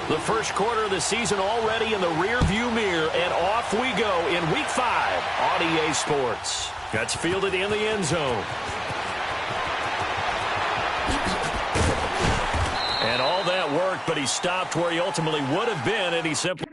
The first quarter of the season already in the rearview mirror, and off we go in Week 5 on EA Sports. That's fielded in the end zone. And all that worked, but he stopped where he ultimately would have been, and he simply...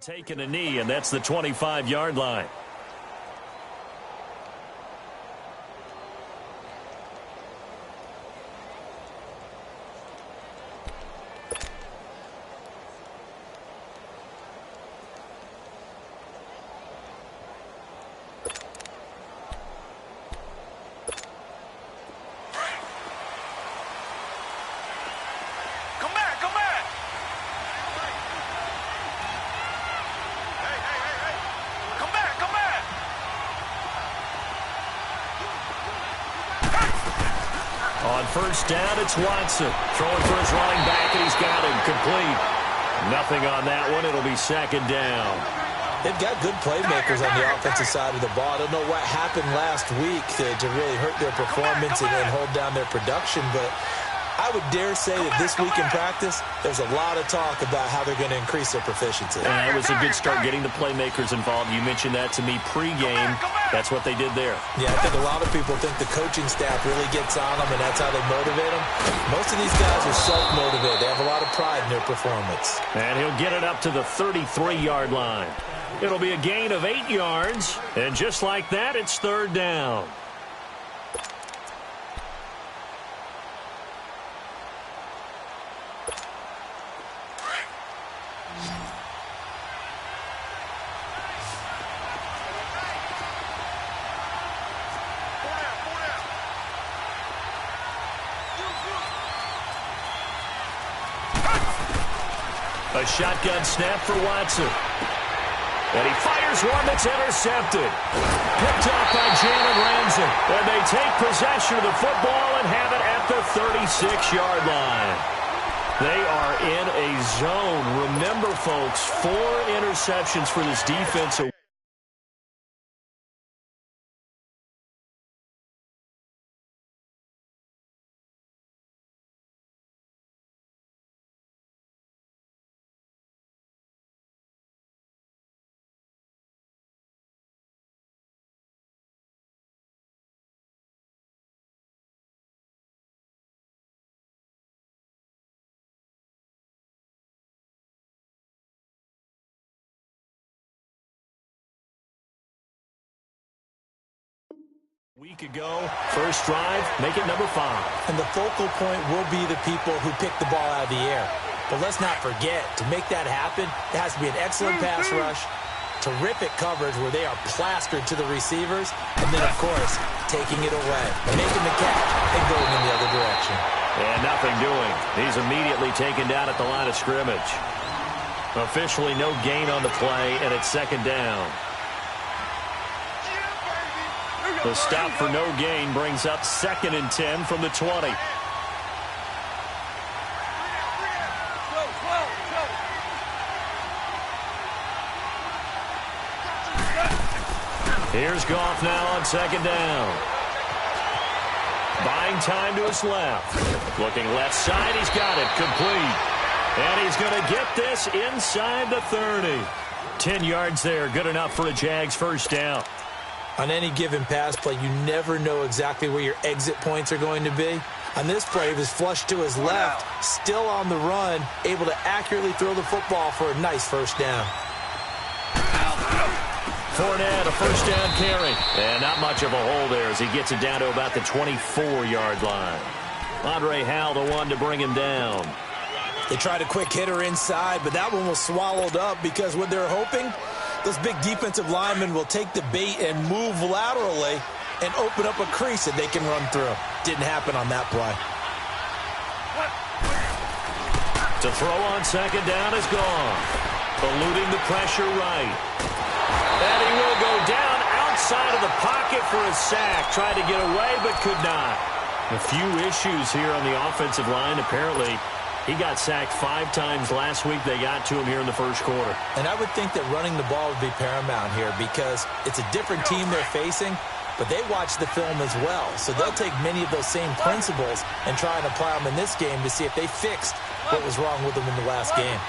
taking a knee, and that's the 25-yard line. On first down, it's Watson. Throwing for his running back, and he's got him complete. Nothing on that one. It'll be second down. They've got good playmakers on the offensive side of the ball. I don't know what happened last week to really hurt their performance and hold down their production, but I would dare say that this week in practice, there's a lot of talk about how they're going to increase their proficiency. And it was a good start getting the playmakers involved. You mentioned that to me pregame. That's what they did there. Yeah, I think a lot of people think the coaching staff really gets on them, and that's how they motivate them. Most of these guys are self-motivated. They have a lot of pride in their performance. And he'll get it up to the 33-yard line. It'll be a gain of 8 yards, and just like that, it's third down. A shotgun snap for Watson. And he fires one that's intercepted. Picked up by Jalen Ramsey. And they take possession of the football and have it at the 36-yard line. They are in a zone. Remember, folks, 4 interceptions for this defense. A week ago, first drive, make it number 5. And the focal point will be the people who pick the ball out of the air. But let's not forget, to make that happen, it has to be an excellent pass rush, terrific coverage where they are plastered to the receivers, and then, of course, taking it away, making the catch, and going in the other direction. And nothing doing. He's immediately taken down at the line of scrimmage. Officially no gain on the play, and it's second down. The stop for no gain brings up 2nd and 10 from the 20. Here's Goff now on 2nd down. Buying time to his left. Looking left side, he's got it, complete. And he's going to get this inside the 30. 10 yards there, good enough for a Jags first down. On any given pass play, you never know exactly where your exit points are going to be. On this play, he was flushed to his left, still on the run, able to accurately throw the football for a nice first down. Fournette, a first down carry. And not much of a hole there as he gets it down to about the 24-yard line. Andre Howell, the one to bring him down. They tried a quick hitter inside, but that one was swallowed up because what they're hoping, those big defensive linemen will take the bait and move laterally and open up a crease that they can run through. Didn't happen on that play. To throw on 2nd down is gone. Eluding the pressure right. And he will go down outside of the pocket for a sack. Tried to get away, but could not. A few issues here on the offensive line. Apparently, he got sacked 5 times last week. They got to him here in the first quarter. And I would think that running the ball would be paramount here because it's a different team they're facing, but they watch the film as well. So they'll take many of those same principles and try and apply them in this game to see if they fixed what was wrong with them in the last game.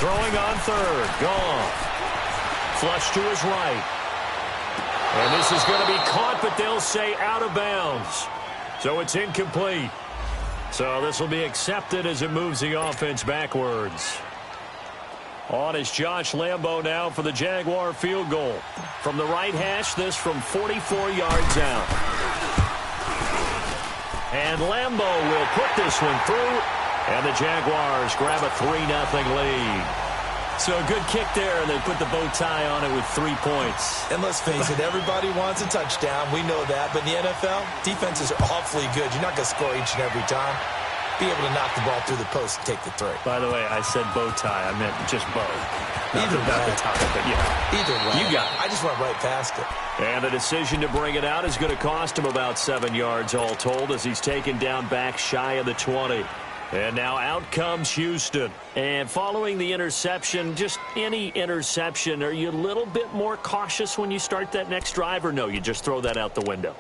Throwing on 3rd. Gone. Flush to his right. And this is going to be caught, but they'll say out of bounds. So it's incomplete. So this will be accepted as it moves the offense backwards. On is Josh Lambo now for the Jaguar field goal. From the right hash, this from 44 yards out. And Lambo will put this one through. And the Jaguars grab a 3-0 lead. So a good kick there, and they put the bow tie on it with 3 points. And let's face it, everybody wants a touchdown. We know that. But in the NFL, defenses are awfully good. You're not going to score each and every time. Be able to knock the ball through the post and take the 3. By the way, I said bow tie. I meant just bow. Either way. The tie, but yeah. Either way. You got it. I just went right past it. And the decision to bring it out is going to cost him about 7 yards all told as he's taken down back shy of the 20. And now out comes Houston. And following the interception, just any interception, are you a little bit more cautious when you start that next drive, or no, you just throw that out the window?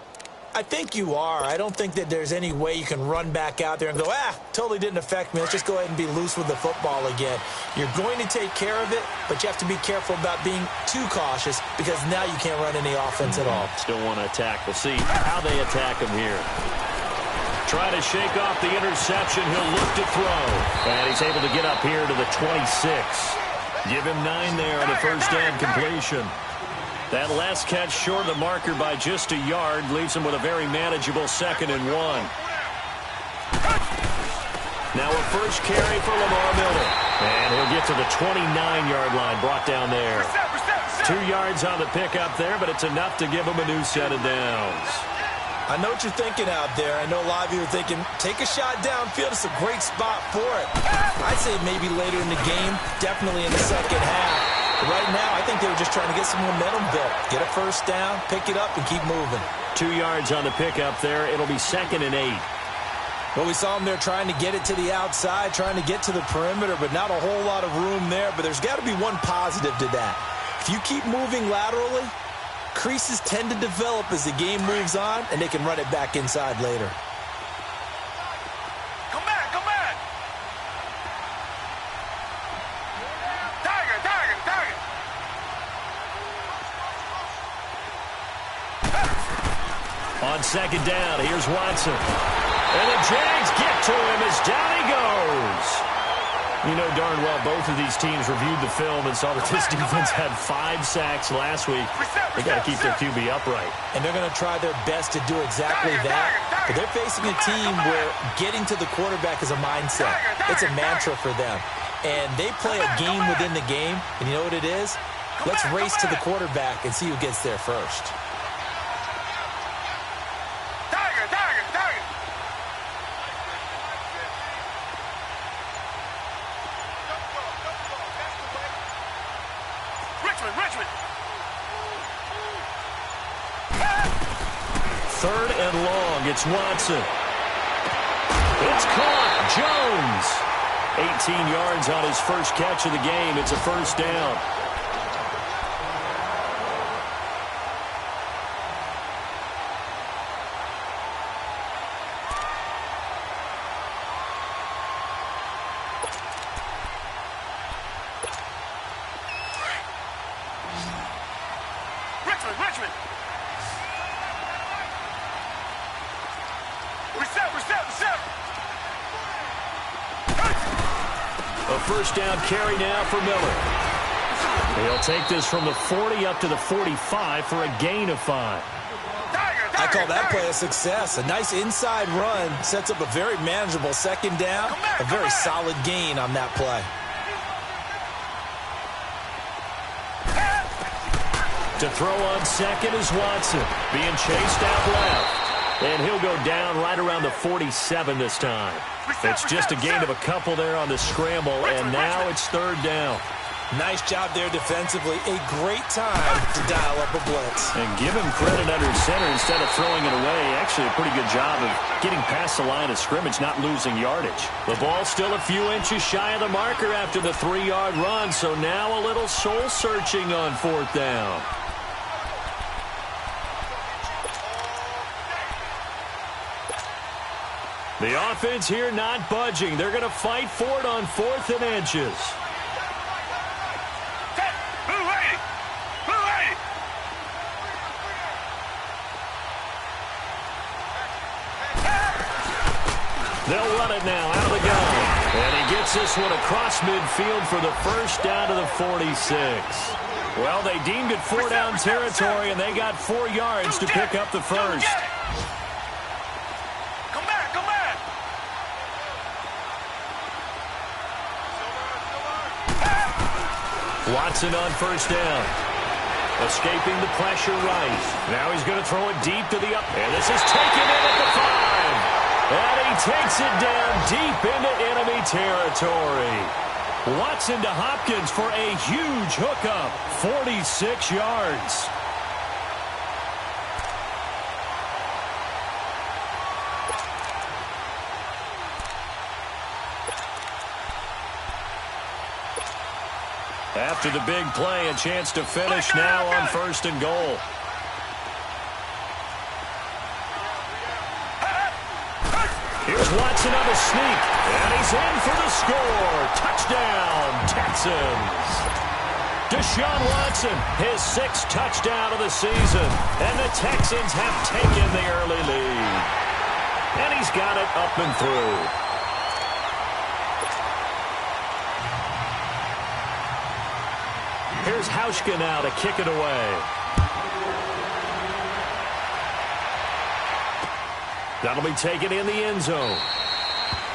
I think you are. I don't think that there's any way you can run back out there and go, totally didn't affect me. Let's just go ahead and be loose with the football again. You're going to take care of it, but you have to be careful about being too cautious because now you can't run any offense at all. Still want to attack. We'll see how they attack him here. Try to shake off the interception. He'll look to throw. And he's able to get up here to the 26. Give him 9 there on the first down completion. That last catch short of the marker by just a yard leaves him with a very manageable 2nd and 1. Now a first carry for Lamar Miller. And he'll get to the 29-yard line, brought down there. 2 yards on the pickup there, but it's enough to give him a new set of downs. I know what you're thinking out there. I know a lot of you are thinking, take a shot downfield. It's a great spot for it. I'd say maybe later in the game, definitely in the second half. But right now, I think they were just trying to get some momentum built. Get a first down, pick it up, and keep moving. 2 yards on the pickup there. It'll be 2nd and 8. Well, we saw them there trying to get it to the outside, trying to get to the perimeter, but not a whole lot of room there. But there's got to be one positive to that. If you keep moving laterally, creases tend to develop as the game moves on, and they can run it back inside later. Come back, come back. Tiger, tiger, tiger. On 2nd down, here's Watson. And the Jags get to him as down he goes. You know darn well both of these teams reviewed the film and saw that this defense had 5 sacks last week. They got to keep their QB upright. And they're going to try their best to do exactly that. But they're facing a team where getting to the quarterback is a mindset. It's a mantra for them. And they play a game within the game. And you know what it is? Let's race to the quarterback and see who gets there first. Richmond. Third and long. It's Watson. It's caught. Jones. 18 yards on his first catch of the game. It's a first down. Richmond. Reset. A first down carry now for Miller. He'll take this from the 40 up to the 45 for a gain of 5. I call that play a success. A nice inside run sets up a very manageable second down. A very solid gain on that play. To throw on second is Watson, being chased out left. And he'll go down right around the 47 this time. It's just a gain of a couple there on the scramble, and now it's third down. Nice job there defensively. A great time to dial up a blitz. And give him credit under center instead of throwing it away. Actually, a pretty good job of getting past the line of scrimmage, not losing yardage. The ball's still a few inches shy of the marker after the 3-yard run, so now a little soul-searching on fourth down. The offense here not budging. They're going to fight for it on 4th and inches. They'll run it now out of the gun. And he gets this one across midfield for the first down to the 46. Well, they deemed it 4-down territory, and they got 4 yards to pick up the first. Watson on first down. Escaping the pressure right. Now he's going to throw it deep to the up. And this is taken in at the 5. And he takes it down deep into enemy territory. Watson to Hopkins for a huge hookup. 46 yards. After the big play, a chance to finish now on 1st and goal. Here's Watson on the sneak, and he's in for the score. Touchdown, Texans. Deshaun Watson, his 6th touchdown of the season, and the Texans have taken the early lead. And he's got it up and through. Here's Hauschka now to kick it away. That'll be taken in the end zone.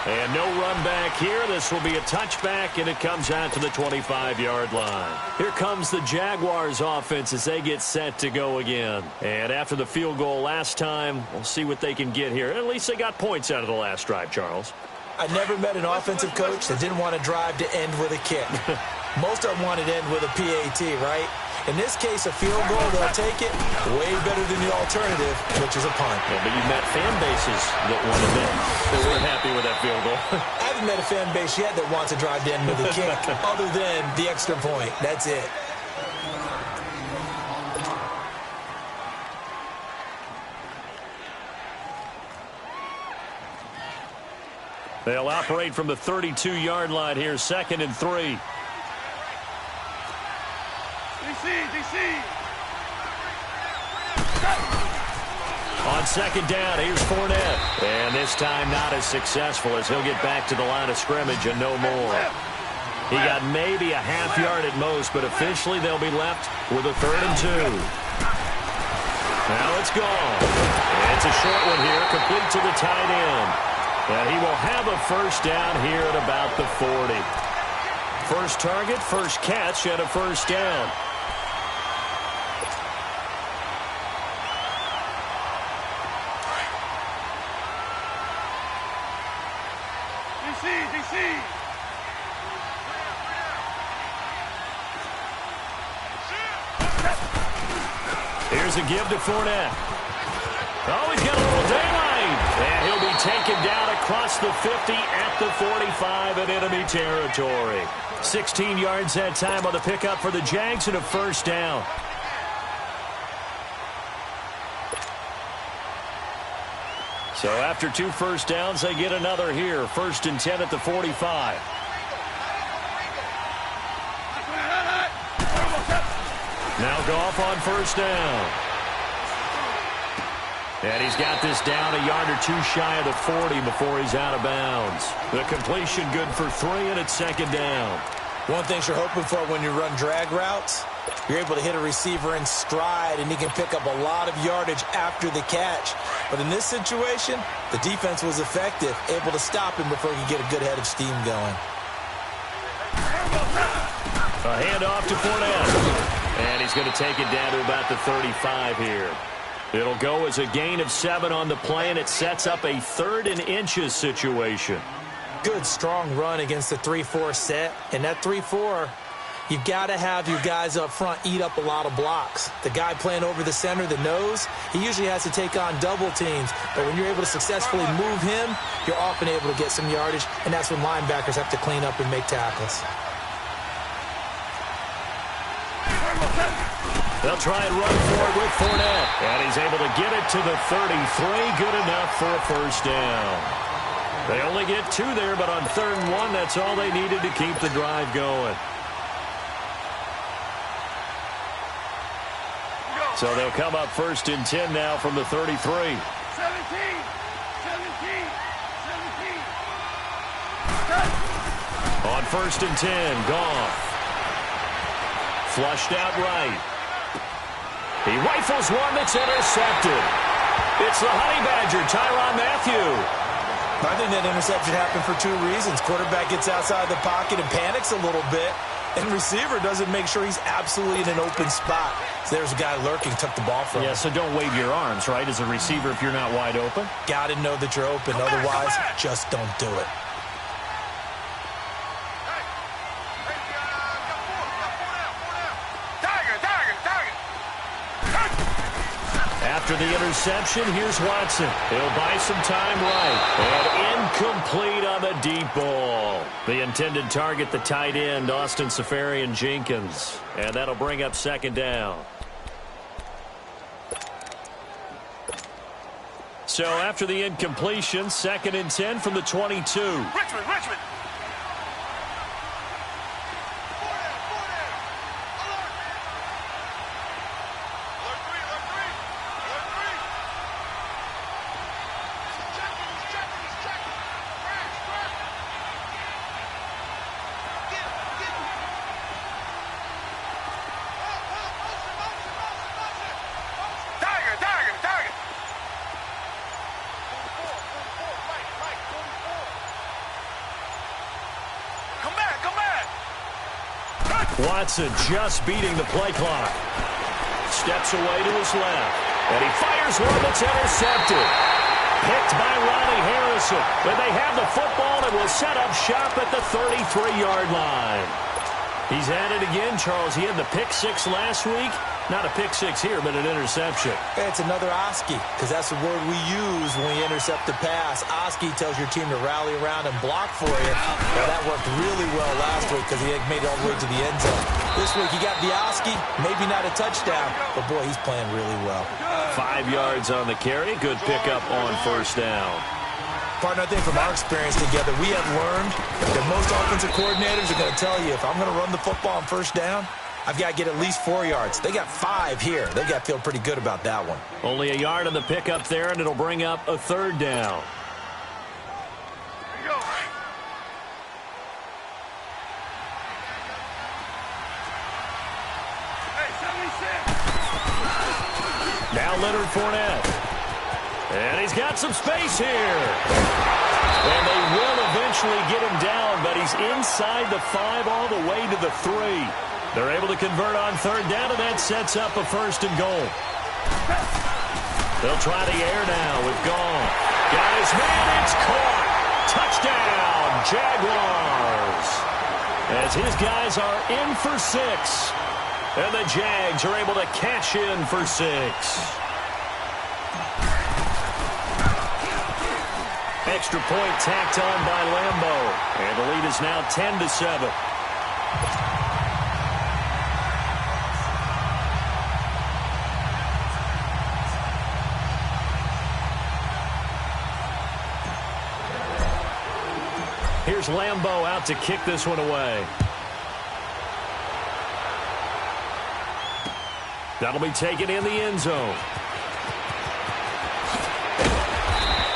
And no run back here. This will be a touchback, and it comes out to the 25-yard line. Here comes the Jaguars offense as they get set to go again. And after the field goal last time, we'll see what they can get here. At least they got points out of the last drive, Charles. I never met an offensive coach that didn't want to drive to end with a kick. Most of them wanted to end with a PAT, right? In this case, a field goal, they'll take it. Way better than the alternative, which is a punt. Yeah, but you've met fan bases that wanted that. They weren't happy with that field goal. I haven't met a fan base yet that wants to drive to end with a kick other than the extra point. That's it. They'll operate from the 32-yard line here, 2nd and 3. DC. On 2nd down, here's Fournette. And this time not as successful as he'll get back to the line of scrimmage and no more. He got maybe a half yard at most, but officially they'll be left with a 3rd and 2. Now it's gone. And it's a short one here, complete to the tight end. And he will have a first down here at about the 40. First target, first catch, and a first down. DC. Here's a give to Fournette. Oh, he's got a little daylight. And he'll be taken down across the 50 at the 45 in enemy territory. 16 yards that time on the pickup for the Jags and a first down. So after 2 first downs, they get another here. 1st and 10 at the 45. Now Goff on first down. And he's got this down a yard or 2 shy of the 40 before he's out of bounds. The completion good for 3, and it's 2nd down. One thing you're hoping for when you run drag routes, you're able to hit a receiver in stride, and he can pick up a lot of yardage after the catch. But in this situation, the defense was effective, able to stop him before he could get a good head of steam going. A handoff to Fournette. And he's going to take it down to about the 35 here. It'll go as a gain of 7 on the play, and it sets up a 3rd and inches situation. Good, strong run against the 3-4 set. And that 3-4, you've got to have your guys up front eat up a lot of blocks. The guy playing over the center, the nose, he usually has to take on double teams. But when you're able to successfully move him, you're often able to get some yardage, and that's when linebackers have to clean up and make tackles. They'll try and run for it with Fournette. And he's able to get it to the 33. Good enough for a first down. They only get 2 there, but on 3rd and 1, that's all they needed to keep the drive going. So they'll come up 1st and 10 now from the 33. 17. On 1st and 10, Goff. Flushed out right. He rifles one that's intercepted. It's the Honey Badger, Tyrann Mathieu. I think that interception happened for 2 reasons. Quarterback gets outside the pocket and panics a little bit, and receiver doesn't make sure he's absolutely in an open spot. So there's a guy lurking, took the ball from him. Yeah, so don't wave your arms, right, as a receiver if you're not wide open. Got to know that you're open. Otherwise, just don't do it. After the interception, here's Watson. He'll buy some time right. And incomplete on the deep ball. The intended target, the tight end, Austin Seferian-Jenkins. And that'll bring up 2nd down. So after the incompletion, 2nd and 10 from the 22. Richmond. Watson just beating the play clock. Steps away to his left. And he fires one that's intercepted. Picked by Ronnie Harrison. But they have the football and will set up shop at the 33-yard line. He's at it again, Charles. He had the pick 6 last week. Not a pick 6 here, but an interception. It's another Oski, because that's the word we use when we intercept the pass. Oski tells your team to rally around and block for you. Well, that worked really well last week because he made it all the way to the end zone. This week he got the Oski, maybe not a touchdown, but boy, he's playing really well. 5 yards on the carry. Good pickup on first down. Partner, I think from our experience together, we have learned that most offensive coordinators are going to tell you, if I'm going to run the football on first down, I've got to get at least 4 yards. They got 5 here. They've got to feel pretty good about that one. Only a yard on the pickup there, and it'll bring up a 3rd down. Here you go. Hey, 76. Now Leonard Fournette. And he's got some space here. And they will eventually get him down, but he's inside the 5 all the way to the 3. They're able to convert on 3rd down, and that sets up a 1st and goal. They'll try the air now with Goff. Got his man, it's caught. Touchdown, Jaguars. As his guys are in for 6. And the Jags are able to cash in for 6. Extra point tacked on by Lambeau. And the lead is now 10-7. Here's Lambeau out to kick this one away. That'll be taken in the end zone.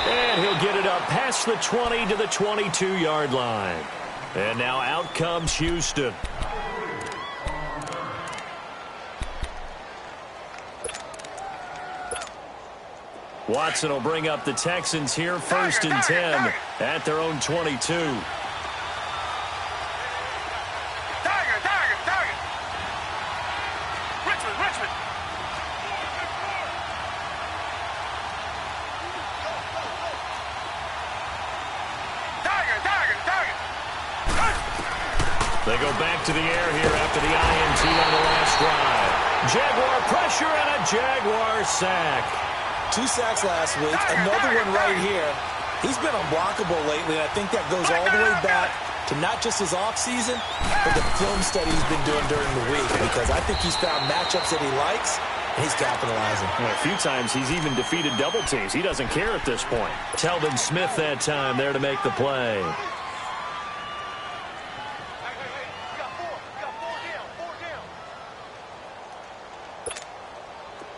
And he'll get it up past the 20 to the 22-yard line. And now out comes Houston. Watson will bring up the Texans here, 1st and 10 at their own 22. Tiger. Richmond. Tiger. They go back to the air here after the INT on the last drive. Jaguar pressure and a Jaguar sack. 2 sacks last week, another one right here. He's been unblockable lately, and I think that goes all the way back to not just his offseason, but the film study he's been doing during the week, because I think he's found matchups that he likes, and he's capitalizing. Well, a few times he's even defeated double teams. He doesn't care at this point. Telvin Smith that time there to make the play.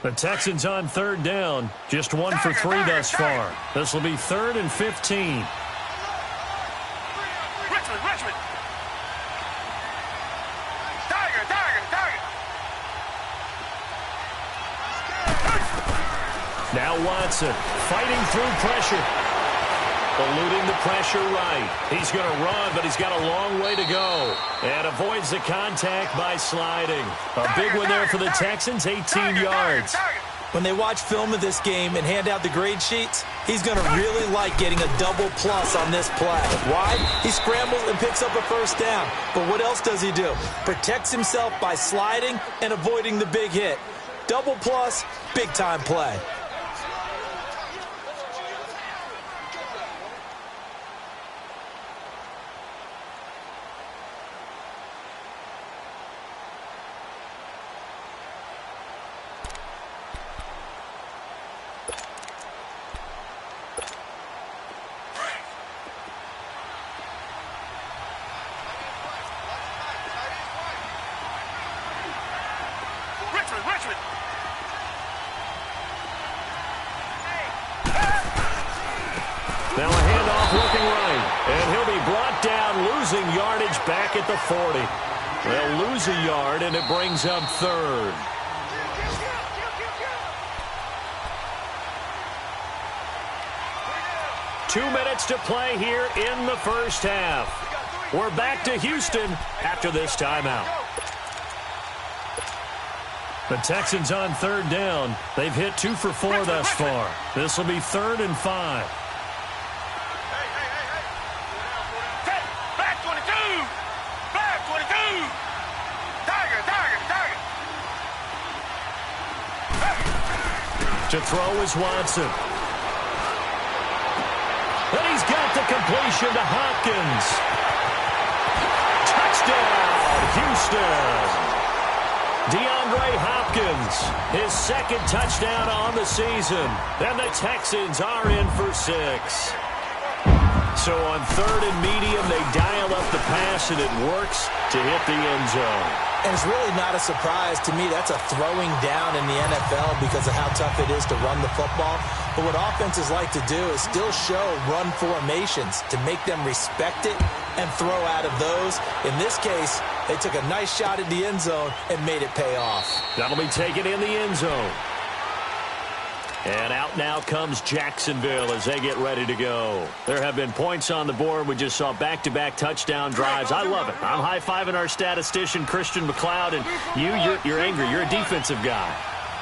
The Texans on 3rd down. Just 1 for 3 thus far. This will be 3rd and 15. Richmond. Tiger. Now Watson fighting through pressure. Eluding the pressure right. He's going to run, but he's got a long way to go. And avoids the contact by sliding. A big one there for the Texans, 18 yards. When they watch film of this game and hand out the grade sheets, he's going to really like getting a double plus on this play. Why? He scrambles and picks up a 1st down. But what else does he do? Protects himself by sliding and avoiding the big hit. Double plus, big-time play. Richmond. Now a handoff looking right. And he'll be brought down, losing yardage back at the 40. They'll lose a yard, and it brings up 3rd. Two minutes to play here in the first half. We're back to Houston after this timeout. The Texans on 3rd down. They've hit 2 for 4 thus far. This will be 3rd and 5. Back 22. Tiger. To throw is Watson. And he's got the completion to Hopkins. Touchdown, Houston. DeAndre Hopkins, his 2nd touchdown on the season. And the Texans are in for 6. So on 3rd and medium, they dial up the pass, and it works to hit the end zone. And it's really not a surprise to me. That's a throwing down in the NFL because of how tough it is to run the football. But what offenses like to do is still show run formations to make them respect it and throw out of those. In this case, they took a nice shot at the end zone and made it pay off. That'll be taken in the end zone. And out now comes Jacksonville as they get ready to go. There have been points on the board. We just saw back-to-back touchdown drives. I love it. I'm high-fiving our statistician, Christian McLeod, and you're angry. You're a defensive guy.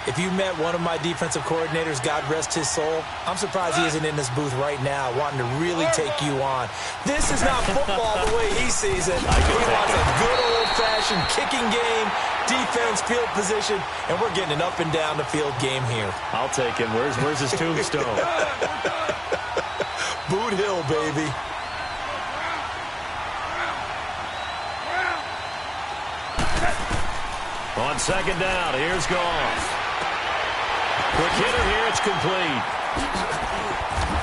If you met one of my defensive coordinators, God rest his soul, I'm surprised he isn't in this booth right now wanting to really take you on. This is not football the way he sees it. He wants a good old-fashioned kicking game defense, field position, and we're getting an up and down the field game here. I'll take him. Where's his tombstone? Boot Hill, baby. On second down, here's Goff. Quick hitter here, it's complete.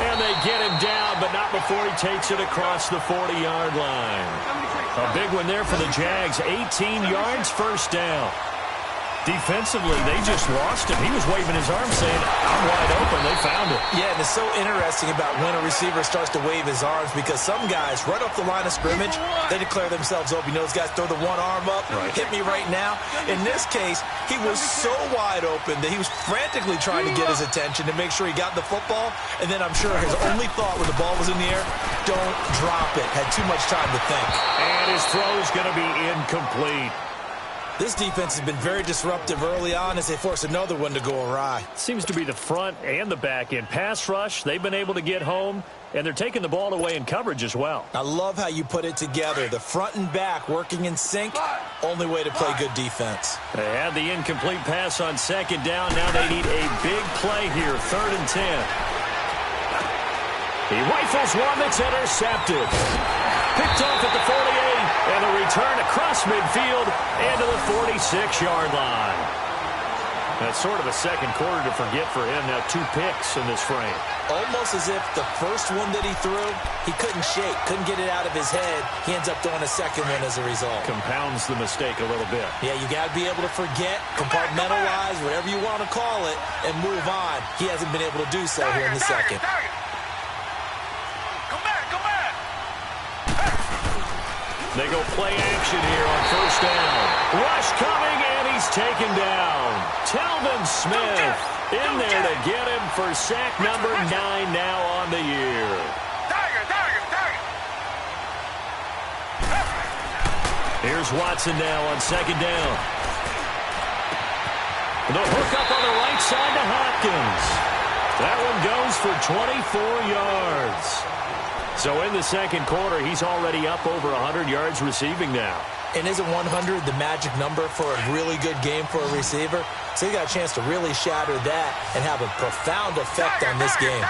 And they get him down, but not before he takes it across the 40-yard line. A big one there for the Jags. 18 yards, first down. Defensively, they just lost him. He was waving his arm saying, I'm wide open. They found it. Yeah, and it's so interesting about when a receiver starts to wave his arms because some guys, right off the line of scrimmage, they declare themselves open. You know, those guys throw the one arm up, hit me right now. In this case, he was so wide open that he was frantically trying to get his attention to make sure he got the football. And then I'm sure his only thought when the ball was in the air, don't drop it. Had too much time to think. And his throw's going to be incomplete. This defense has been very disruptive early on as they force another one to go awry. Seems to be the front and the back end. Pass rush, they've been able to get home, and they're taking the ball away in coverage as well. I love how you put it together. The front and back working in sync, only way to play good defense. They had the incomplete pass on second down. Now they need a big play here, 3rd and 10. He rifles one that's intercepted. Picked off at the 48, and a return across midfield and to the 46-yard line. That's sort of a second quarter to forget for him. Now 2 picks in this frame. Almost as if the first one that he threw, he couldn't shake, couldn't get it out of his head. He ends up throwing a second one as a result. Compounds the mistake a little bit. Yeah, you got to be able to forget, compartmentalize, whatever you want to call it, and move on. He hasn't been able to do so here in the second. They go play action here on first down. Rush coming, and he's taken down. Telvin Smith in there to get him for sack number 9 now on the year. Here's Watson now on second down. The hook up on the right side to Hopkins. That one goes for 24 yards. So in the second quarter, he's already up over 100 yards receiving now. And isn't 100 the magic number for a really good game for a receiver? So he got a chance to really shatter that and have a profound effect on this game.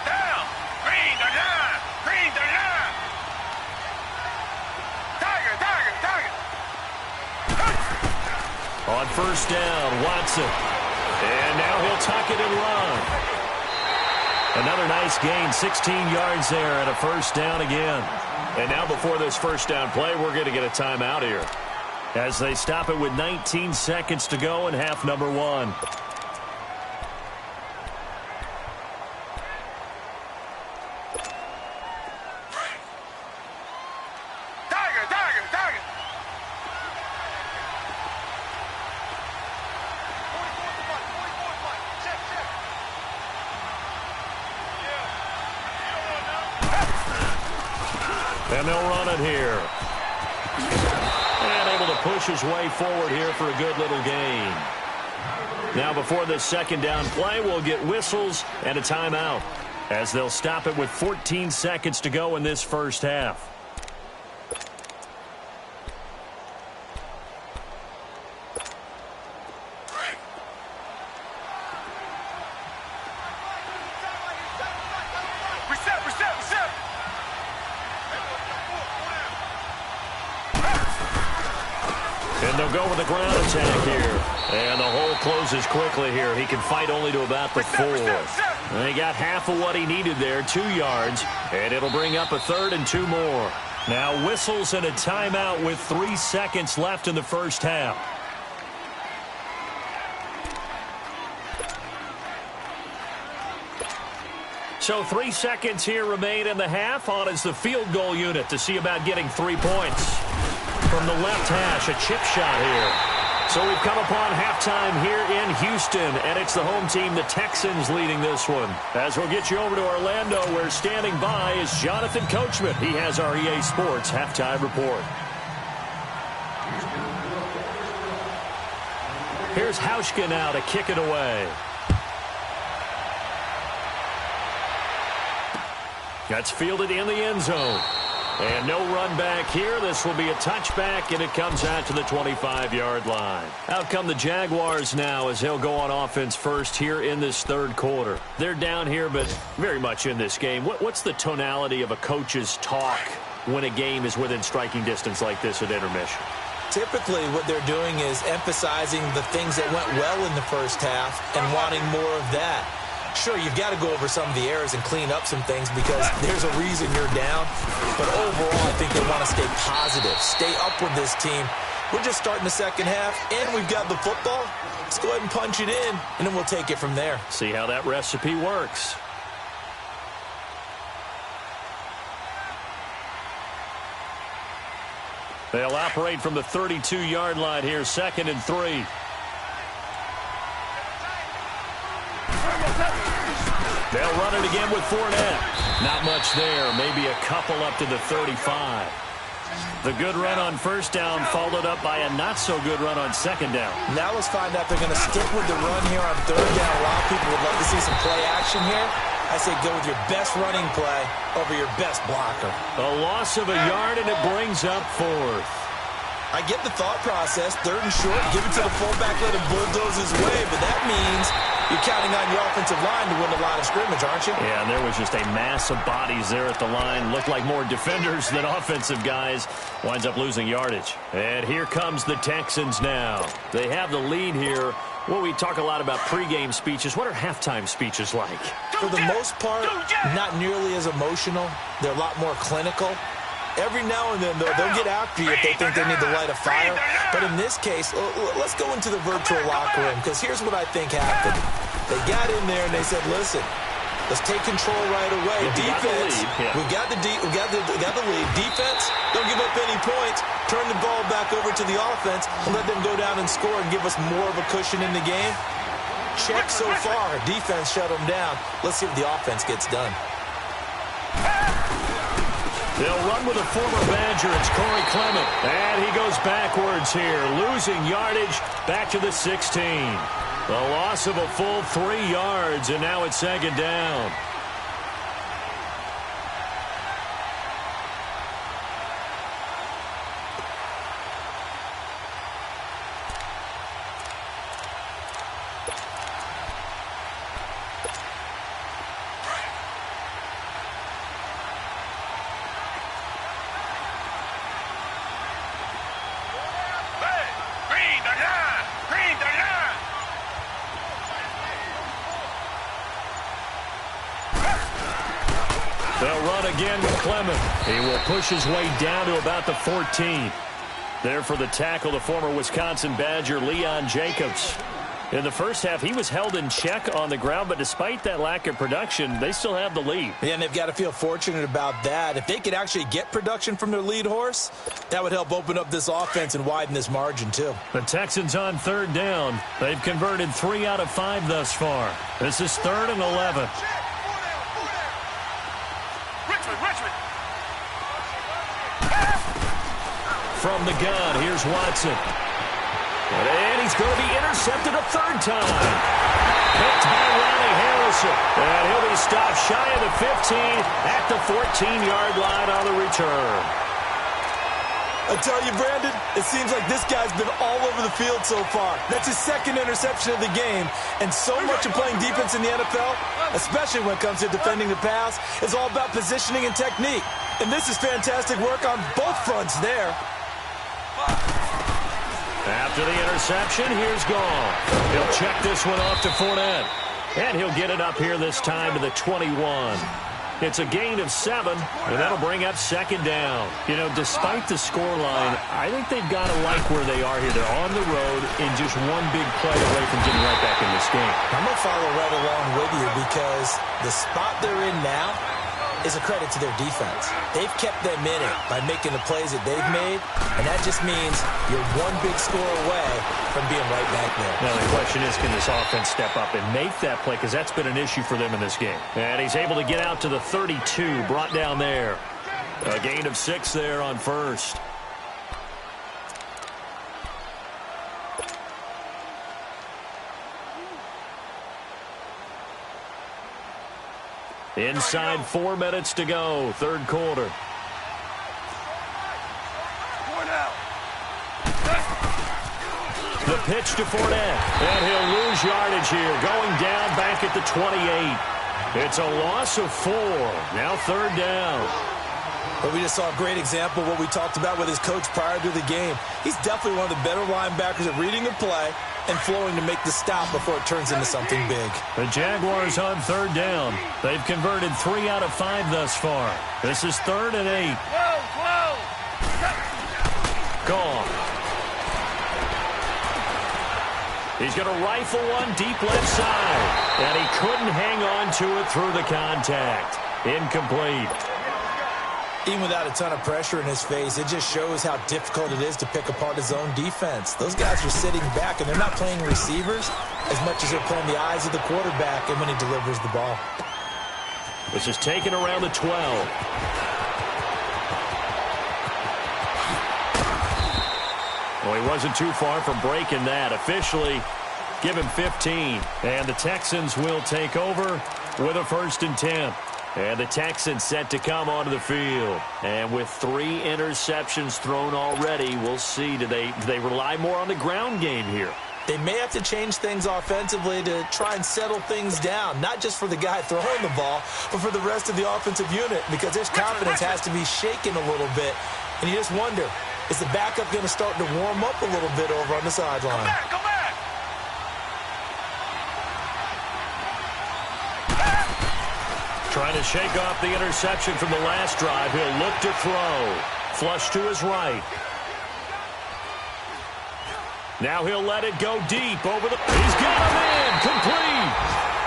Down. Green the line. Green the line. Tiger. On first down, Watson. And now he'll tuck it and run. Another nice gain, 16 yards there and a first down again. And now before this first down play, we're going to get a timeout here as they stop it with 19 seconds to go in half number 1. And they'll run it here. And able to push his way forward here for a good little gain. Now before this second down play, we'll get whistles and a timeout as they'll stop it with 14 seconds to go in this first half. And they'll go with a ground attack here. And the hole closes quickly here. He can fight only to about the 4. And he got half of what he needed there, 2 yards. And it'll bring up a 3rd and 2 more. Now whistles and a timeout with 3 seconds left in the first half. So 3 seconds here remain in the half. On is the field goal unit to see about getting 3 points. From the left hash, a chip shot here. So we've come upon halftime here in Houston, and it's the home team, the Texans, leading this one. As we'll get you over to Orlando, where standing by is Jonathan Coachman. He has our EA Sports halftime report. Here's Hauschka now to kick it away. That's fielded in the end zone. And no run back here. This will be a touchback, and it comes out to the 25-yard line. Out come the Jaguars now as they'll go on offense first here in this third quarter. They're down here, but very much in this game. What's the tonality of a coach's talk when a game is within striking distance like this at intermission? Typically, what they're doing is emphasizing the things that went well in the first half and wanting more of that. Sure, you've got to go over some of the errors and clean up some things because there's a reason you're down. But overall, I think they want to stay positive, stay up with this team. We're just starting the second half, and we've got the football. Let's go ahead and punch it in, and then we'll take it from there. See how that recipe works. They'll operate from the 32-yard line here, 2nd and 3. They'll run it again with Fournette. Not much there. Maybe a couple up to the 35. The good run on first down followed up by a not-so-good run on second down. Now let's find out if they're going to stick with the run here on third down. A lot of people would love to see some play action here. I say go with your best running play over your best blocker. A loss of a yard, and it brings up 4th. I get the thought process. 3rd and short, give it to the fullback, let him bulldoze his way. But that means you're counting on your offensive line to win the line of scrimmage, aren't you? Yeah, and there was just a mass of bodies there at the line. Looked like more defenders than offensive guys. Winds up losing yardage. And here comes the Texans now. They have the lead here. Well, we talk a lot about pregame speeches. What are halftime speeches like? For the most part, not nearly as emotional. They're a lot more clinical. Every now and then, though, they'll get after you if they think they need to light a fire. But in this case, let's go into the virtual locker room, because here's what I think happened. They got in there and they said, listen, let's take control right away. Defense, we got the lead. Defense, don't give up any points. Turn the ball back over to the offense and let them go down and score and give us more of a cushion in the game. Check so far. Defense shut them down. Let's see what the offense gets done. They'll run with a former Badger. It's Corey Clement. And he goes backwards here, losing yardage back to the 16. The loss of a full 3 yards, and now it's 2nd down. They'll run again with Clement. He will push his way down to about the 14. There for the tackle, the former Wisconsin Badger, Leon Jacobs. In the first half, he was held in check on the ground, but despite that lack of production, they still have the lead. Yeah, and they've got to feel fortunate about that. If they could actually get production from their lead horse, that would help open up this offense and widen this margin, too. The Texans on 3rd down. They've converted 3 out of 5 thus far. This is 3rd and 11. From the gun, here's Watson. And he's going to be intercepted a 3rd time. Picked by Ronnie Harrison. And he'll be stopped shy of the 15 at the 14-yard line on the return. I tell you, Brandon, it seems like this guy's been all over the field so far. That's his 2nd interception of the game. And so much of playing defense in the NFL, especially when it comes to defending the pass, is all about positioning and technique. And this is fantastic work on both fronts there. After the interception, here's Gall. He'll check this one off to Fournette. And he'll get it up here this time to the 21. It's a gain of 7, and that'll bring up 2nd down. You know, despite the scoreline, I think they've got to like where they are here. They're on the road and just one big play away from getting right back in this game. I'm going to follow right along with you because the spot they're in now is a credit to their defense. They've kept them in it by making the plays that they've made, and that just means you're one big score away from being right back there. Now, the question is, can this offense step up and make that play? Because that's been an issue for them in this game. And he's able to get out to the 32, brought down there. A gain of 6 there on 1st. Inside 4 minutes to go, 3rd quarter. The pitch to Fournette. And he'll lose yardage here, going down back at the 28. It's a loss of 4. Now 3rd down. But we just saw a great example of what we talked about with his coach prior to the game. He's definitely one of the better linebackers at reading a play and flowing to make the stop before it turns into something big. The Jaguars on 3rd down. They've converted 3 out of 5 thus far. This is 3rd and 8. Gone. He's going to rifle one deep left side. And he couldn't hang on to it through the contact. Incomplete. Even without a ton of pressure in his face, it just shows how difficult it is to pick apart his own defense. Those guys are sitting back, and they're not playing receivers as much as they're playing the eyes of the quarterback and when he delivers the ball. This is taken around the 12. Well, he wasn't too far from breaking that. Officially, give him 15. And the Texans will take over with a 1st and 10. And the Texans set to come onto the field. And with 3 interceptions thrown already, we'll see. Do they rely more on the ground game here? They may have to change things offensively to try and settle things down, not just for the guy throwing the ball, but for the rest of the offensive unit, because his confidence has to be shaken a little bit. And you just wonder, is the backup going to start to warm up a little bit over on the sideline? Go back. Trying to shake off the interception from the last drive. He'll look to throw. Flush to his right. Now he'll let it go deep over the... He's got him in. Complete.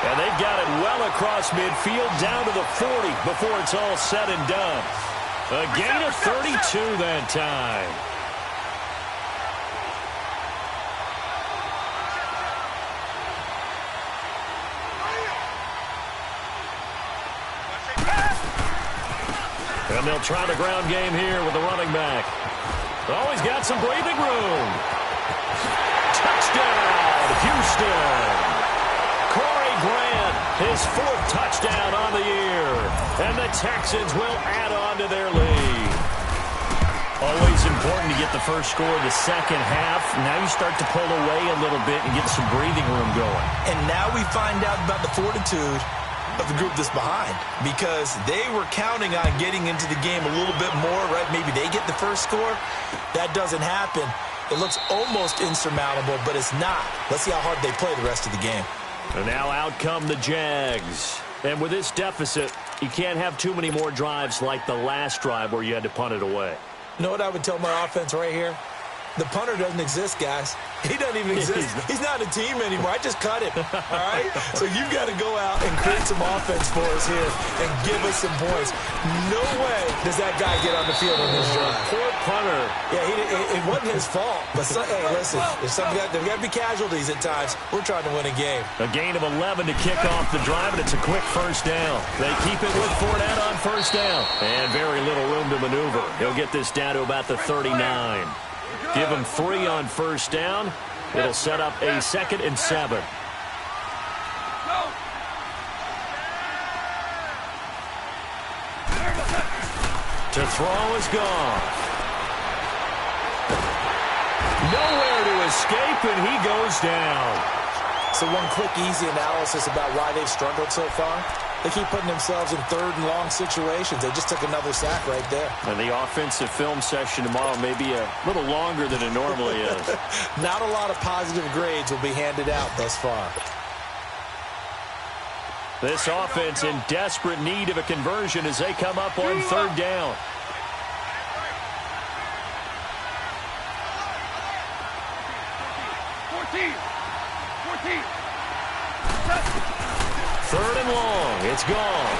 And they've got it well across midfield down to the 40 before it's all said and done. A gain of 32 that time. And they'll try the ground game here with the running back. Oh, he's got some breathing room. Touchdown, Houston. Corey Grant, his 4th touchdown on the year. And the Texans will add on to their lead. Always important to get the first score of the second half. Now you start to pull away a little bit and get some breathing room going. And now we find out about the fortitude of the group that's behind, because they were counting on getting into the game a little bit more, right? Maybe they get the first score. That doesn't happen. It looks almost insurmountable, but it's not. Let's see how hard they play the rest of the game. And now out come the Jags. And with this deficit, you can't have too many more drives like the last drive where you had to punt it away. You know what I would tell my offense right here? The punter doesn't exist, guys. He doesn't even exist. He's not a team anymore. I just cut him, all right? So you've got to go out and create some offense for us here and give us some points. No way does that guy get on the field on this drive. Poor punter. Yeah, it wasn't his fault. But, hey, listen, there's got to be casualties at times. We're trying to win a game. A gain of 11 to kick off the drive, and it's a quick 1st down. They keep it with Fournette on 1st down. And very little room to maneuver. He'll get this down to about the 39. Give him 3 on 1st down. It'll set up a 2nd and 7. To throw is gone. Nowhere to escape, and he goes down. So one quick, easy analysis about why they've struggled so far. They keep putting themselves in 3rd and long situations. They just took another sack right there. And the offensive film session tomorrow may be a little longer than it normally is. Not a lot of positive grades will be handed out thus far. This offense in desperate need of a conversion as they come up on 3rd down. Third and long. It's gone.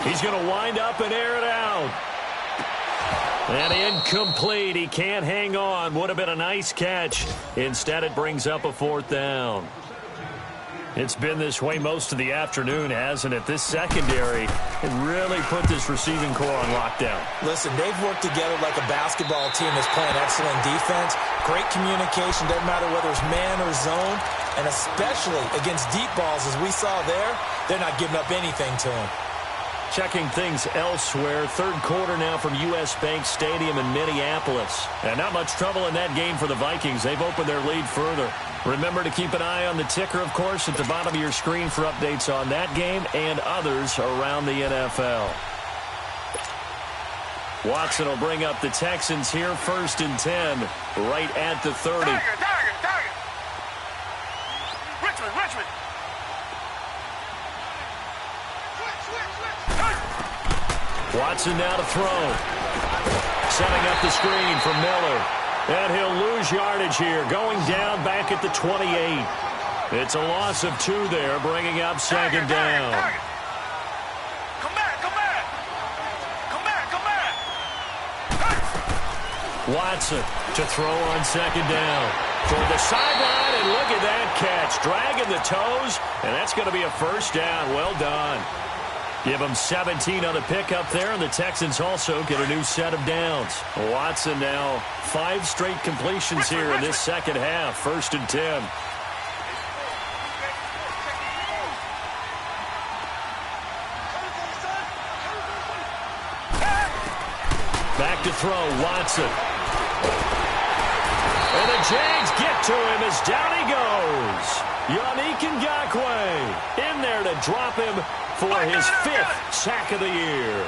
He's going to wind up and air it out. And incomplete. He can't hang on. Would have been a nice catch. Instead, it brings up a 4th down. It's been this way most of the afternoon, hasn't it? This secondary really put this receiving core on lockdown. Listen, they've worked together like a basketball team that's playing excellent defense. Great communication, doesn't matter whether it's man or zone. And especially against deep balls, as we saw there, they're not giving up anything to them. Checking things elsewhere, third quarter now from U.S. Bank Stadium in Minneapolis. And not much trouble in that game for the Vikings. They've opened their lead further. Remember to keep an eye on the ticker, of course, at the bottom of your screen for updates on that game and others around the NFL. Watson will bring up the Texans here, 1st and 10, right at the 30. Target. Richmond. Watson now to throw. Setting up the screen for Miller. And he'll lose yardage here, going down back at the 28. It's a loss of 2 there, bringing up 2nd down. Come back. Watson to throw on 2nd down. Toward the sideline, and look at that catch. Dragging the toes, and that's going to be a 1st down. Well done. Give them 17 on the pickup there, and the Texans also get a new set of downs. Watson now 5 straight completions here in this second half. 1st and 10. Back to throw, Watson. And the Jags get to him as down he goes. Yannick Ngakoue in there to drop him for his 5th sack of the year.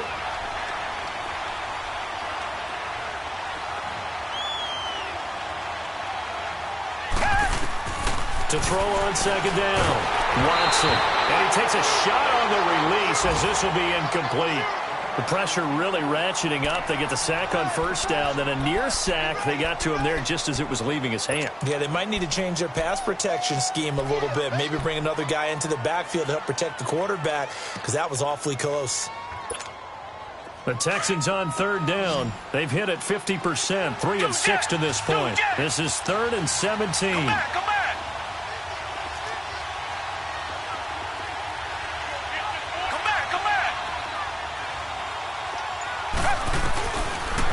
To throw on 2nd down, Watson. And he takes a shot on the release as this will be incomplete. The pressure really ratcheting up. They get the sack on 1st down, then a near sack. They got to him there just as it was leaving his hand. Yeah, they might need to change their pass protection scheme a little bit. Maybe bring another guy into the backfield to help protect the quarterback, because that was awfully close. The Texans on 3rd down. They've hit it 50%, 3 of 6 to this point. This is 3rd and 17. Come back.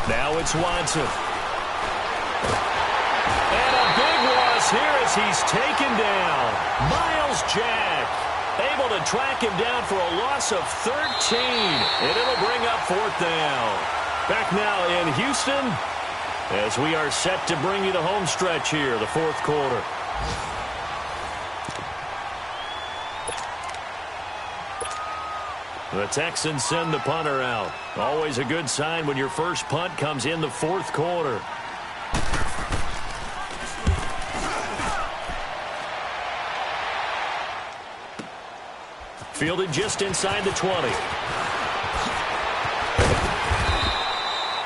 Now it's Watson. And a big loss here as he's taken down. Myles Jack able to track him down for a loss of 13. And it'll bring up 4th down. Back now in Houston as we are set to bring you the home stretch here, the 4th quarter. The Texans send the punter out. Always a good sign when your first punt comes in the 4th quarter. Fielded just inside the 20.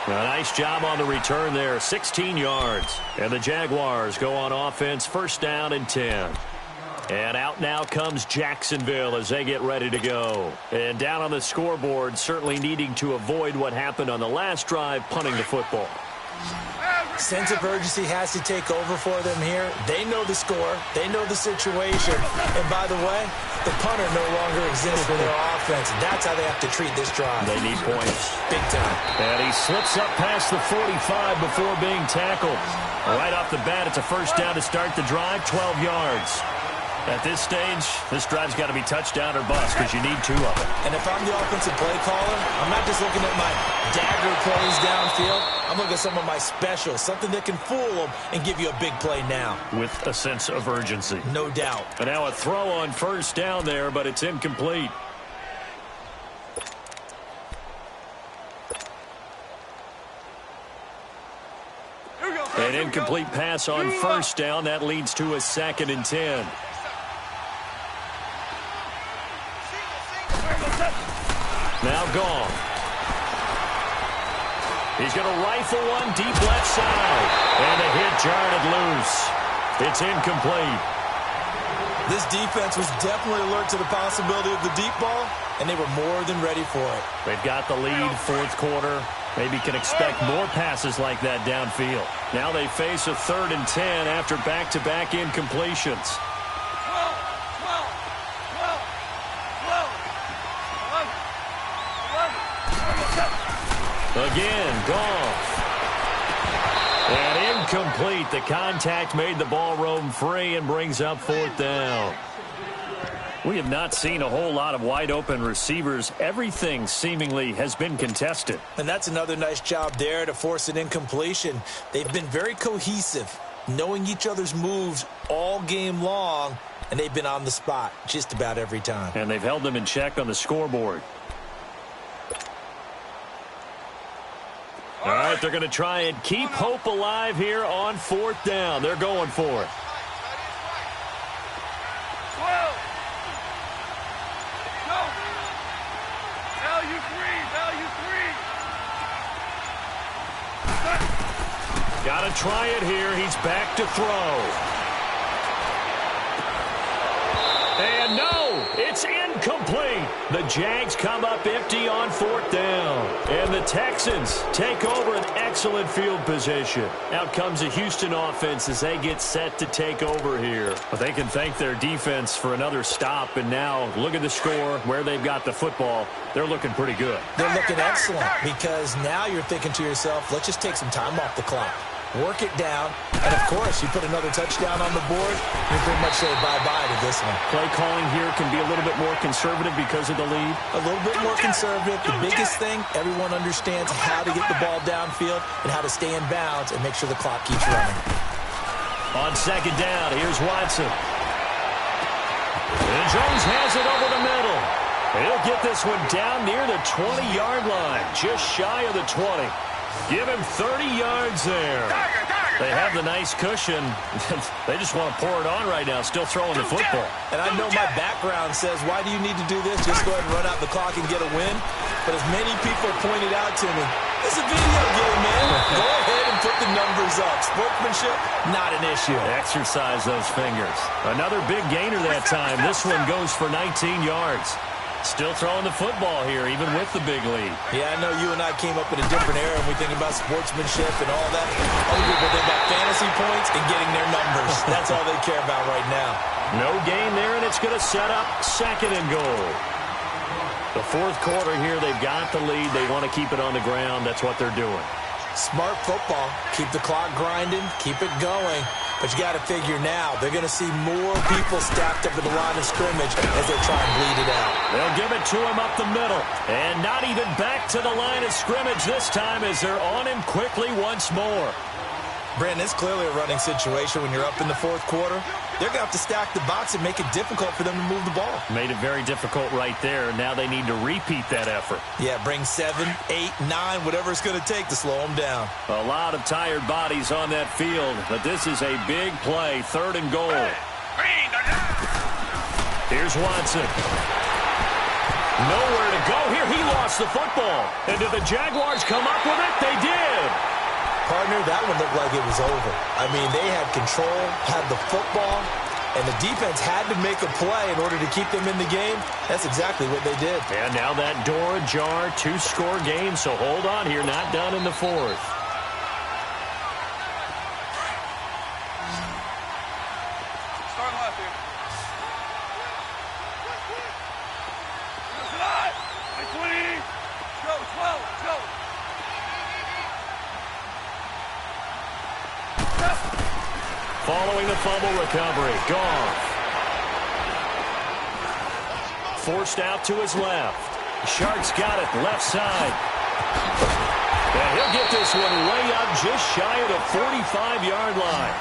A nice job on the return there, 16 yards. And the Jaguars go on offense, 1st down and 10. And out now comes Jacksonville as they get ready to go. And down on the scoreboard, certainly needing to avoid what happened on the last drive, punting the football. Sense of urgency has to take over for them here. They know the score. They know the situation. And by the way, the punter no longer exists for their offense. That's how they have to treat this drive. They need points. Big time. And he slips up past the 45 before being tackled. Right off the bat, it's a 1st down to start the drive, 12 yards. At this stage, this drive's got to be touchdown or bust because you need 2 of them. And if I'm the offensive play caller, I'm not just looking at my dagger plays downfield. I'm looking at some of my specials, something that can fool them and give you a big play now. With a sense of urgency. No doubt. And now a throw on 1st down there, but it's incomplete. An incomplete pass on 1st down. That leads to a 2nd and 10. Now Goff. He's going to rifle one deep left side. And a hit jarred it loose. It's incomplete. This defense was definitely alert to the possibility of the deep ball, and they were more than ready for it. They've got the lead, 4th quarter. Maybe can expect more passes like that downfield. Now they face a 3rd and 10 after back-to-back incompletions. Again, Goff. And incomplete. The contact made the ball roam free and brings up 4th down. We have not seen a whole lot of wide-open receivers. Everything seemingly has been contested. And that's another nice job there to force an incompletion. They've been very cohesive, knowing each other's moves all game long, and they've been on the spot just about every time. And they've held them in check on the scoreboard. All right, they're going to try and keep hope alive here on 4th down. They're going for it. 12. Go. Value 3. Got to try it here. He's back to throw. And no, it's incomplete. The Jags come up empty on 4th down. And the Texans take over an excellent field position. Out comes the Houston offense as they get set to take over here. But they can thank their defense for another stop. And now look at the score, where they've got the football. They're looking pretty good. They're looking excellent because now you're thinking to yourself, let's just take some time off the clock. Work it down, and of course, you put another touchdown on the board, you pretty much say bye-bye to this one. Play calling here can be a little bit more conservative because of the lead. A little bit more conservative. The biggest thing, everyone understands how to get the ball downfield and how to stay in bounds and make sure the clock keeps running. On 2nd down, here's Watson. And Jones has it over the middle. He'll get this one down near the 20-yard line, just shy of the 20. Give him 30 yards there. They have the nice cushion. They just want to pour it on right now, still throwing the football. And I know my background says, why do you need to do this? Just go ahead and run out the clock and get a win. But as many people pointed out to me, it's a video game, man. Go ahead and put the numbers up. Sportsmanship, not an issue. Exercise those fingers. Another big gainer that time. This one goes for 19 yards. Still throwing the football here, even with the big lead. Yeah, I know you and I came up in a different era, and we think about sportsmanship and all that. Other people think about fantasy points and getting their numbers. That's all they care about right now. No gain there, and it's going to set up 2nd and goal. The 4th quarter here, they've got the lead. They want to keep it on the ground. That's what they're doing. Smart football. Keep the clock grinding. Keep it going. But you got to figure now, they're going to see more people stacked up at the line of scrimmage as they try and bleed it out. They'll give it to him up the middle. And not even back to the line of scrimmage this time as they're on him quickly once more. Brandon, it's clearly a running situation when you're up in the 4th quarter. They're going to have to stack the box and make it difficult for them to move the ball. Made it very difficult right there. Now they need to repeat that effort. Yeah, bring 7, 8, 9, whatever it's going to take to slow them down. A lot of tired bodies on that field, but this is a big play. 3rd and goal. Here's Watson. Nowhere to go here. He lost the football. And did the Jaguars come up with it? They did. Partner, that one looked like it was over. I mean, they had control, had the football, and the defense had to make a play in order to keep them in the game. That's exactly what they did. And now that door ajar, 2-score game, so hold on here, not done in the 4th. Start left here. Like 20. Go, 12, go. Following the fumble recovery, Goff. Forced out to his left. Sharks got it, left side. And he'll get this one way up just shy of the 45-yard line.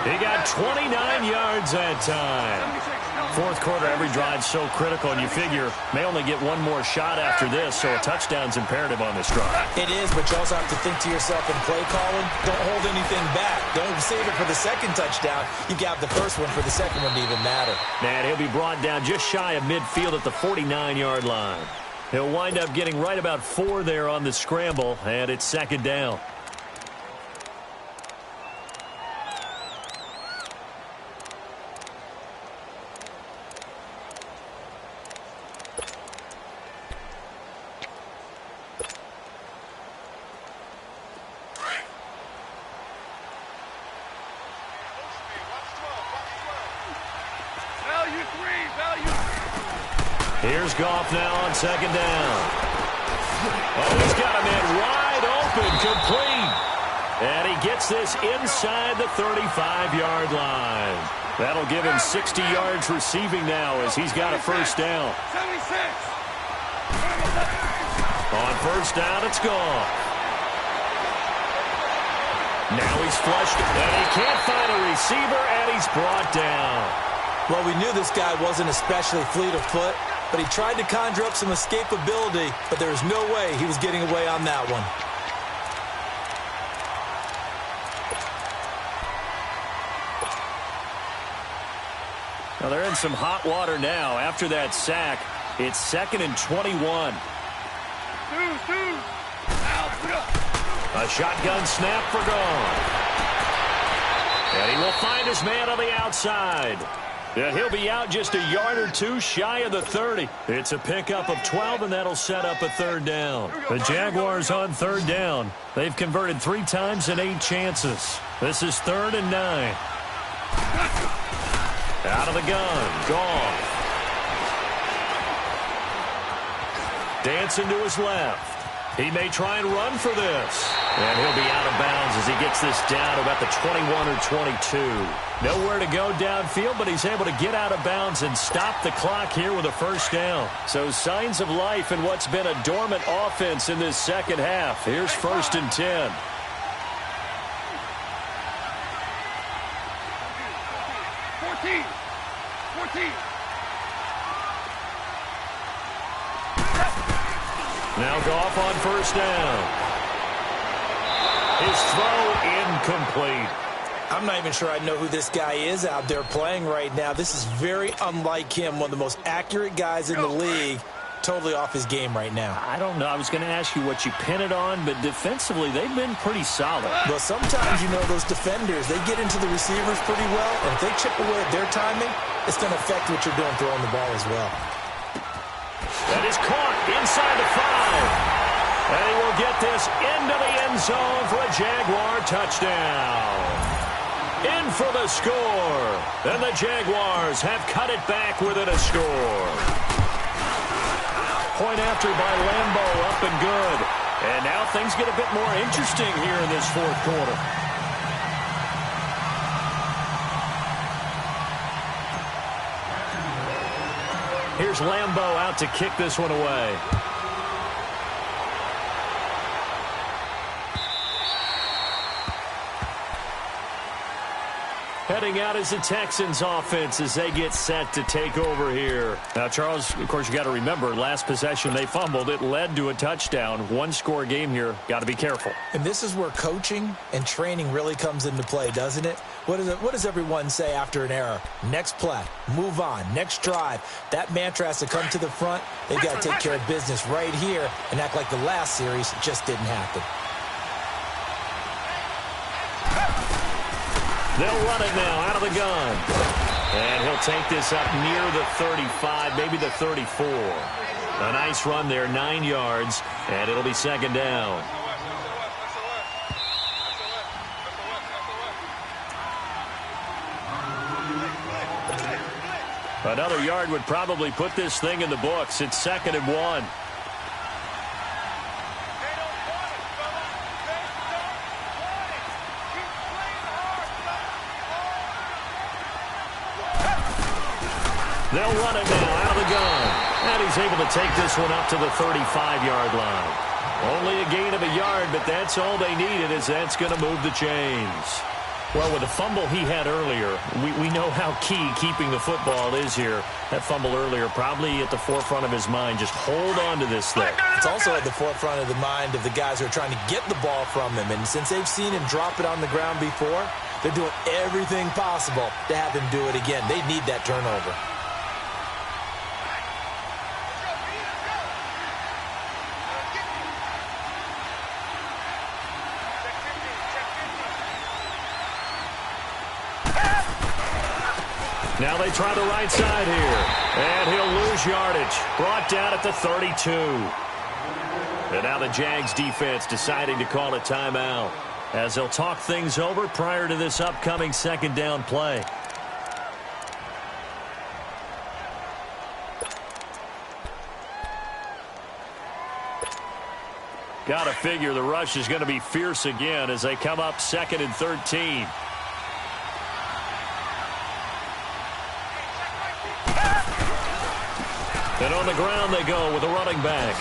He got 29 yards that time. 4th quarter, every drive's so critical, and you figure may only get one more shot after this, so a touchdown's imperative on this drive. It is, but you also have to think to yourself in play calling, don't hold anything back. Don't save it for the 2nd touchdown. You got the 1st one for the 2nd one to even matter. And he'll be brought down just shy of midfield at the 49-yard line. He'll wind up getting right about 4 there on the scramble, and it's 2nd down. Here's Goff now on 2nd down. Oh, he's got a man wide open, complete. And he gets this inside the 35-yard line. That'll give him 60 yards receiving now as he's got a first down. 76. On first down, it's gone. Now he's flushed, and he can't find a receiver, and he's brought down. Well, we knew this guy wasn't especially fleet of foot, but he tried to conjure up some escapability, but there was no way he was getting away on that one. Now they're in some hot water now. After that sack, it's 2nd and 21. A shotgun snap for gone. And he will find his man on the outside. And he'll be out just a yard or two shy of the 30. It's a pickup of 12, and that'll set up a third down. The Jaguars on third down. They've converted 3 times in 8 chances. This is 3rd and 9. Out of the gun. Gone. Dancing to his left. He may try and run for this. And he'll be out of bounds as he gets this down about the 21 or 22. Nowhere to go downfield, but he's able to get out of bounds and stop the clock here with a first down. So signs of life in what's been a dormant offense in this second half. Here's 1st and 10. Now Goff on first down. His throw incomplete. I'm not even sure I know who this guy is out there playing right now. This is very unlike him, one of the most accurate guys in the league. Totally off his game right now. I don't know. I was going to ask you what you pin it on, but defensively, they've been pretty solid. Well, sometimes, you know, those defenders, they get into the receivers pretty well, and if they chip away at their timing, it's going to affect what you're doing throwing the ball as well. That is caught inside the 5. And he will get this into the end zone for a Jaguar touchdown. In for the score. And the Jaguars have cut it back within a score. Point after by Lambeau, up and good. And now things get a bit more interesting here in this fourth quarter. Here's Lambeau out to kick this one away. Heading out is the Texans offense as they get set to take over here. Now, Charles, of course, you got to remember, last possession they fumbled. It led to a touchdown. 1-score game here. Got to be careful. And this is where coaching and training really comes into play, doesn't it? What does everyone say after an error? Next play, move on, next drive. That mantra has to come to the front. They've got to take care of business right here and act like the last series just didn't happen. They'll run it now out of the gun. And he'll take this up near the 35, maybe the 34. A nice run there, 9 yards, and it'll be 2nd down. Another yard would probably put this thing in the books. It's 2nd and 1. They'll run it now out of the gun. And he's able to take this one up to the 35-yard line. Only a gain of a yard, but that's all they needed, as that's going to move the chains. Well, with the fumble he had earlier, we know how key keeping the football is here. That fumble earlier probably at the forefront of his mind. Just hold on to this thing. It's also at the forefront of the mind of the guys who are trying to get the ball from him. And since they've seen him drop it on the ground before, they're doing everything possible to have him do it again. They need that turnover. Now they try the right side here. And he'll lose yardage. Brought down at the 32. And now the Jags defense deciding to call a timeout as they'll talk things over prior to this upcoming 2nd down play. Got to figure the rush is going to be fierce again as they come up 2nd and 13. And on the ground they go with a running back.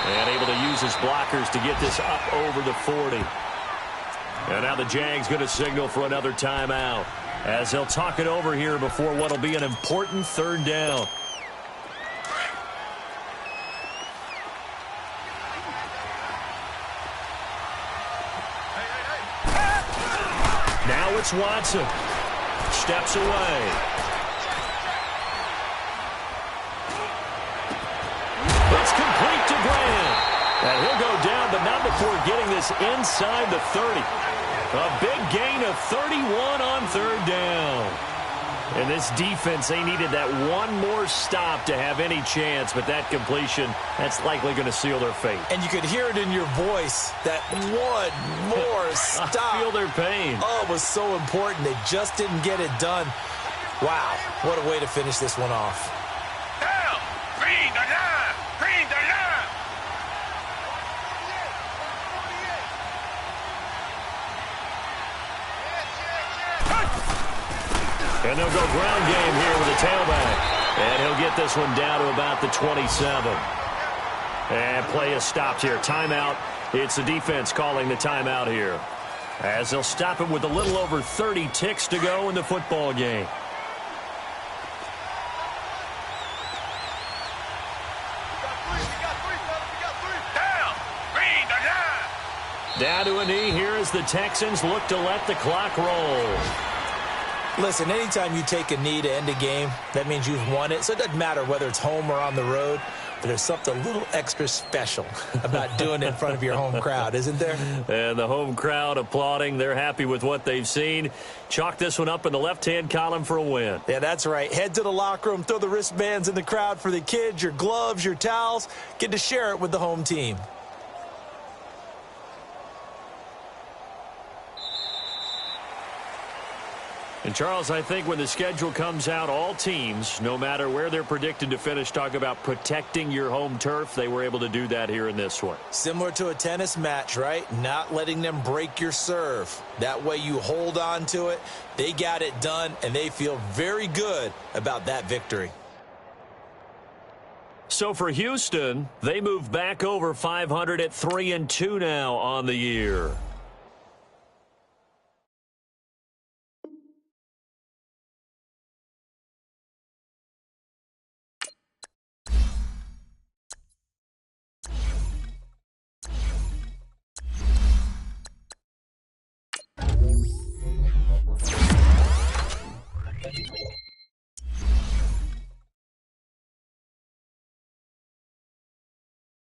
And able to use his blockers to get this up over the 40. And now the Jags going to signal for another timeout as they'll talk it over here before what will be an important third down. Now it's Watson. Steps away. It's complete to Graham. And he'll go down, but not before getting this inside the 30. A big gain of 31 on third down. And this defense, they needed that one more stop to have any chance, but that completion, that's likely going to seal their fate. And you could hear it in your voice, that one more stop. I feel their pain. Oh, it was so important. They just didn't get it done. Wow, what a way to finish this one off. Down. Green the line. Green the line. And they'll go ground game here with a tailback. And he'll get this one down to about the 27. And play is stopped here. Timeout. It's the defense calling the timeout here, as they'll stop it with a little over 30 ticks to go in the football game. Down. Green the line. Down to a knee here as the Texans look to let the clock roll. Listen, anytime you take a knee to end a game, that means you've won it. So it doesn't matter whether it's home or on the road, but there's something a little extra special about doing it in front of your home crowd, isn't there? And the home crowd applauding. They're happy with what they've seen. Chalk this one up in the left-hand column for a win. Yeah, that's right. Head to the locker room, throw the wristbands in the crowd for the kids, your gloves, your towels. Get to share it with the home team. And, Charles, I think when the schedule comes out, all teams, no matter where they're predicted to finish, talk about protecting your home turf. They were able to do that here in this one. Similar to a tennis match, right? Not letting them break your serve. That way you hold on to it. They got it done, and they feel very good about that victory. So for Houston, they move back over 500 at 3-2 now on the year.